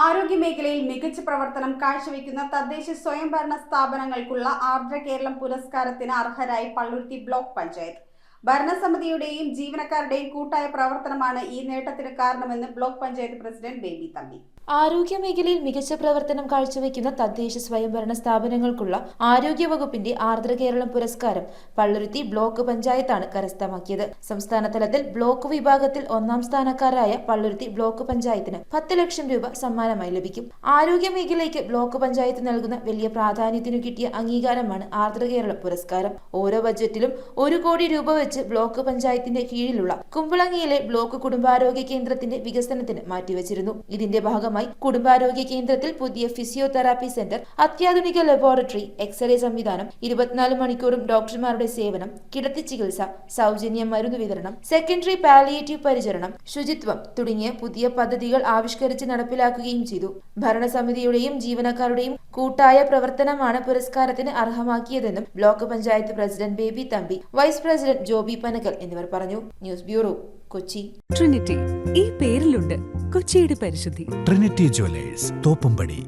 ആരോഗ്യമേഖലയിൽ മികച്ച പ്രവർത്തനം കാഴ്ചവെക്കുന്ന തദ്ദേശ സ്വയംഭരണ സ്ഥാപനങ്ങൾക്കുള്ള ആർദ്ര കേരളം പുരസ്കാരത്തിന് അർഹരായി പള്ളുരുത്തി ബ്ലോക്ക് പഞ്ചായത്ത്. ഭരണസമിതിയുടെയും ജീവനക്കാരുടെയും കൂട്ടായ പ്രവർത്തനമാണ് ഈ നേട്ടത്തിന് കാരണമെന്ന് ബ്ലോക്ക് പഞ്ചായത്ത് പ്രസിഡന്റ് ബേബി തമ്പി. ആരോഗ്യമേഖലയിൽ മികച്ച പ്രവർത്തനം കാഴ്ചവെക്കുന്ന തദ്ദേശ സ്വയംഭരണ സ്ഥാപനങ്ങൾക്കുള്ള ആരോഗ്യവകുപ്പിന്റെ ആർദ്ര കേരളം പുരസ്കാരം പള്ളുരുത്തി ബ്ലോക്ക് പഞ്ചായത്താണ് കരസ്ഥമാക്കിയത്. സംസ്ഥാന തലത്തിൽ ബ്ലോക്ക് വിഭാഗത്തിൽ 1ാം സ്ഥാനക്കാരായ പള്ളുരുത്തി ബ്ലോക്ക് പഞ്ചായത്തിന് 10 ലക്ഷം രൂപ സമ്മാനമായി ലഭിക്കും. ആരോഗ്യമേഖലയ്ക്ക് ബ്ലോക്ക് പഞ്ചായത്ത് നൽകുന്ന വലിയ പ്രാധാന്യത്തിനു കിട്ടിയ അംഗീകാരമാണ് ആർദ്ര കേരളം പുരസ്കാരം. ഓരോ ബജറ്റിലും 1 കോടി രൂപ വെച്ച് ബ്ലോക്ക് പഞ്ചായത്തിന്റെ കീഴിലുള്ള കുമ്പളങ്ങിയിലെ ബ്ലോക്ക് കുടുംബാരോഗ്യ കേന്ദ്രത്തിന്റെ വികസനത്തിന് മാറ്റിവെച്ചിരുന്നു. ഇതിന്റെ ഭാഗമായി കുടുംബാരോഗ്യ കേന്ദ്രത്തിൽ പുതിയ ഫിസിയോതെറാപ്പി സെന്റർ, അത്യാധുനിക ലബോറട്ടറി, എക്സ്റേ സംവിധാനം, 24 മണിക്കൂറും ഡോക്ടർമാരുടെ സേവനം, കിടത്തി ചികിത്സ, സൗജന്യ മരുന്ന് വിതരണം, സെക്കൻഡറി പാലിയേറ്റീവ് പരിചരണം, ശുചിത്വം തുടങ്ങിയ പുതിയ പദ്ധതികൾ ആവിഷ്കരിച്ച് നടപ്പിലാക്കുകയും ചെയ്തു. ഭരണസമിതിയുടെയും ജീവനക്കാരുടെയും കൂട്ടായ പ്രവർത്തനമാണ് പുരസ്കാരത്തിന് അർഹമാക്കിയതെന്നും block panchayat president Baby Thampi, vice president Joby Panakal എന്നിവർ പറഞ്ഞു. News bureau, Kochi. ട്രിനിറ്റി ഈ പേരിലുണ്ട് കൊച്ചിയുടെ പരിശുദ്ധി. Trinity Jewellers, Thoppumpady.